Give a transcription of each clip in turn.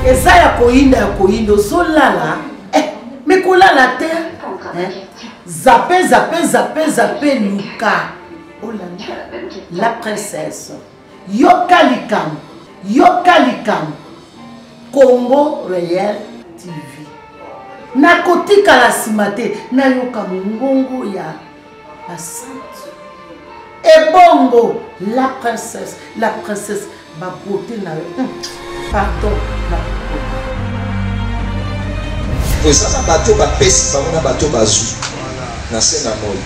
eza ya koinda solala mais kolala te zappe luka la princesse yoka likam Congo Réel TV nakotika la simate na yoka mongongo ya la sainte ebongo la princesse ba beauté na pardon na eza na bato bapesi bango na bato bazwi na se na moi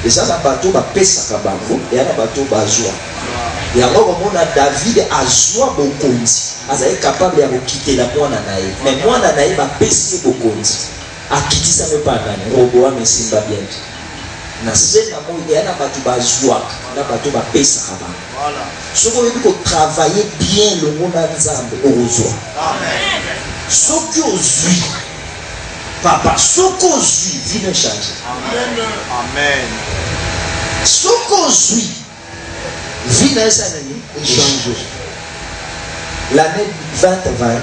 eza na bato bapesaka bango eya na bato bazwa yango komona David azwa bokonzi azali capable ya kokitela mwana na ye mais mwana na ye bapesi ye bokonzi akitisa me panani Roboam esimba bien na se na moi eya na bato bazwaka na bato bapesaka bango soki oyebi kotravaille bien longo na Nzambe okozwa soki ozwi papa soki ozwi vie ne change Amen. soki ozwi vie na esa nani Échange. l'année 2020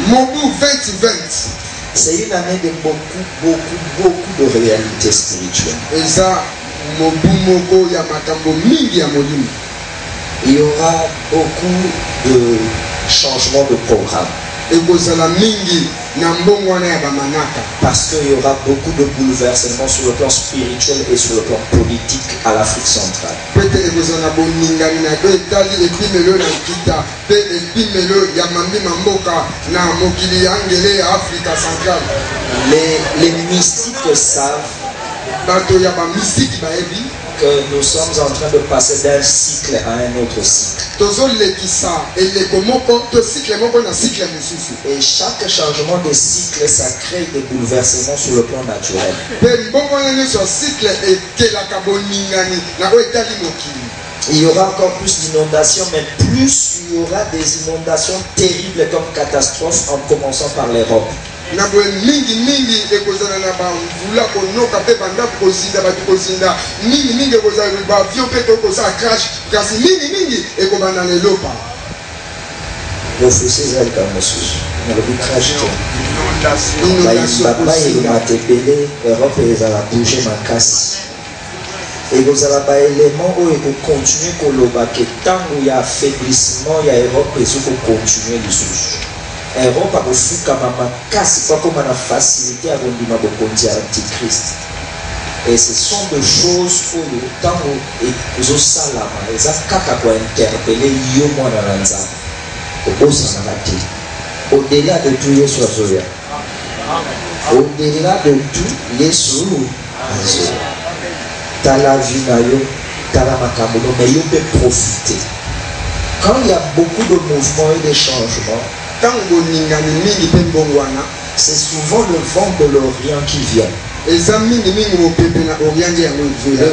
Mobu 2020. c'est une année de beaucoup de réalités spirituelles. Eza mobu moko ya makambo mingi ya molimo. Il y aura beaucoup de changements de programme. Ekozala mingi na mbongo wana ya bamanaka. Parce qu'il y aura beaucoup de bouleversements sur le plan spirituel et sur le plan politique à l'Afrique centrale. Pete ekozala boningani na do etali epimelo na kita pe epimelo ya mambi mamboka na mokili angele ya Afrika centrale. Les mystiques savent Bato ya ba mystique baebi que nous sommes en train de passer d'un cycle à un autre cycle. tozolekisa eleko moko to cycle moko na cycle mosusu. Et chaque changement de cycle, ça crée des bouleversements sur le plan naturel. Pe mbongo na nyonso cycle ekelaka boningani na o etali mokili. Il y aura encore plus d'inondations, mais plus il y aura des inondations terribles comme catastrophes, en commençant par l'Europe. Na boye mingi ekozala na bamvula konoka pe banda kozinda bato kozinda mingi ekozala baavion pe tokozala crash kasi mingi ekobanda na elopa Refusez elle comme monsieur. Le crash. inondation Europe et la bouger ma casse. Et vous avez un élément où il faut continuer koloba que tant où il y a affaiblissement, il y a Europe et il faut continuer les choses. Europe a reçu comme ma casse, pas comme la facilité à rendre ma antichrist. Et ce sont des choses où le temps où ils ont salama, ils ont kaka pour interpeller yo moi dans l'anza. Au-delà de tout, Yesu azoya. Au-delà de tout, Yesu azoya. T'as la vie na yo, t'as la makamono, mais yo peut profiter. Quand il y a beaucoup de mouvements et de changements, c'est souvent le vent de l'Orient qui vient. Le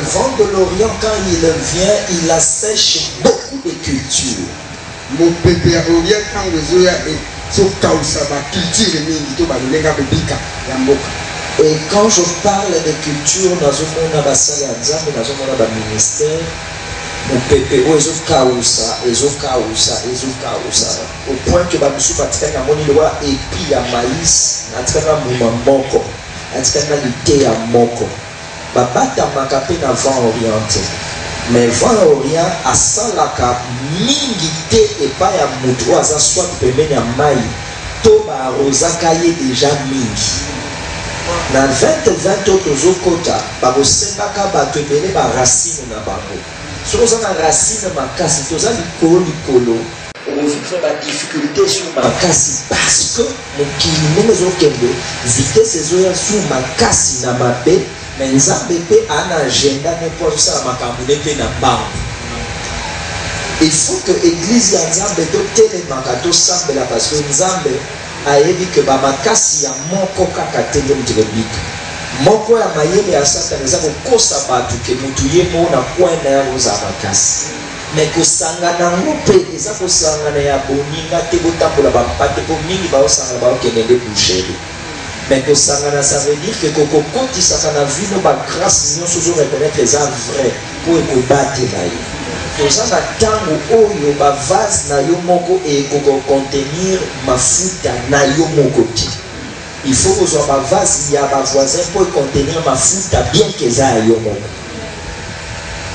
vent de l'Orient, quand il vient, il assèche beaucoup de cultures. Et quand je parle de culture, dans un ministère, mon pépé, au point que Bamusu va traîner à mon îlot et puis il y a maïs, il y a moko, il y a moko. Babata makape na vent orienté. Mais vent orient a salaka mingi te et pas ya mutu aza soit pembeni ya mai to ba rozaka ye déjà mingi. Na 2020 tozokota bakosengaka bato ebele ba racine na bango. Soki oza na racine makasi toza likolo ovivre badifficulté sur makasi parce que mokili ndenge ezokende vitese ezoya sur makasi na mabe me nzambe mpe ana agenda ne mpo azosala makambo ne mpe na mbangu. Il faut que église ya nzambe totelemaka tosambela parce que nzambe ayebi ke bamakasi ya moko kaka te nde moto ebika moko ya mayele ya satana eza kokosa bato ke motu ye moo na kwai na yango ozala makasi me kosangana yango mpe eza kosangana ya boninga te botambola bampate mpo mingi baosangana baokende nde boucherie me kosangana ça veut dire ke kokokotisaka na vino bagrâce nyonso ozoreconnaître eza vrai mpo ekobatela ye tozanga tango oyo ba vase na yo moko ekoko contenir mafuta na yo moko te. Il faut que soit ba vase ya ba voisin pour contenir mafuta bien que za yo moko.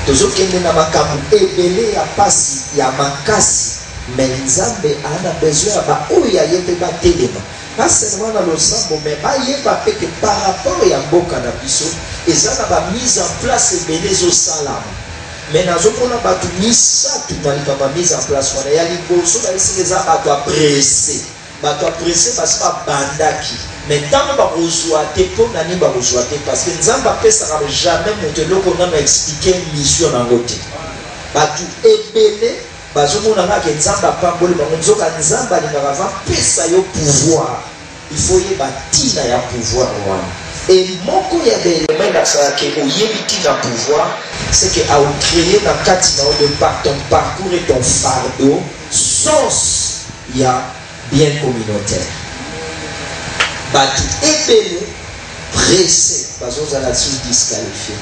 Tozokende na makambo ebele ya pasi ya makasi, mais Nzambe ana besoin ya ba oyo ya yete ba telema. Pas seulement dans le sambo, mais ba yeba pe que par rapport ya mboka na biso, ezana ba mise en place ebele zo salama. Mais nazomona batu misatu na likaba mise en place wana ya liboso ba esi eza batu apressé. Batu apressé parce ba bandaki. Mais tant ba kozwa te po nani ba kozwa te parce que Nzamba pesa jamais monteloko na expliquer mission na ngote. Batu ebele bazomona ngaka Nzamba pamboli bango nzoka Nzamba lingaka va pesa yo pouvoir. Il faut y batina ya pouvoir wana. Et moko ya belement na ça que oyebi tina pouvoir, c'est que a créé na katina de par ton parcours et ton fardeau sens ya bien communautaire. Batu ebele pressé bazozala sous disqualifié.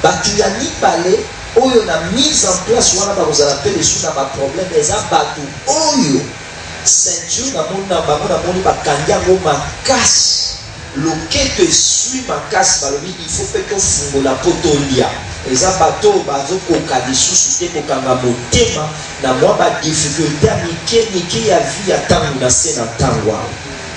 Batu ya mibale oyo na mise en place wana bazozala pele sous na ba problème eza batu oyo ceinture na mona bango na moni bakandi yango makasi. Loketo esui makasi balobi il faut pe tofungola po tolia. Eza bato bazokoka lisusu te kokanga motema na mwa badifficulté ya mike ya vie ya ntango na se na ntango awa.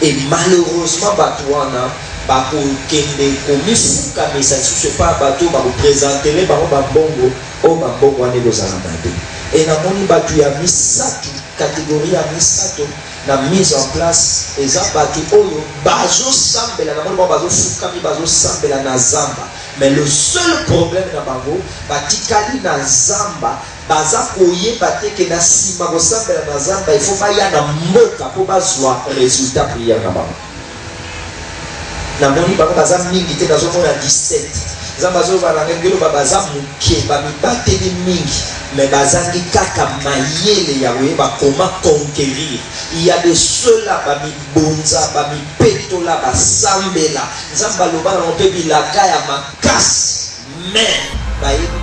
Et malheureusement bato wana bakokende komifukamisa lisusu epa bato bakopresentele bango bambongo oyo bambongo wana ekozala mabe. Et namoni bato ya misatu, catégorie ya misatu na mise en place eza bato oyo bazosambela namoni bango bazofukami bazosambela na Zamba. Mais le seul problème na bango batikali na Zamba baza koyeba te ke na nsima kosambela na Zamba il faut baya na mboka po bazwa résultat prière na bango. Namoni bango baza mingi te nazomona 17 Zamba zo balanga ngelo baza muke bamibateli mingi mais bazangi kaka mayele ya koyeba comment conquérir. Il y a de ceux-là bamibonza bamipetola basambela Nzamba loba na mpe bilaka ya makasi mais bayebi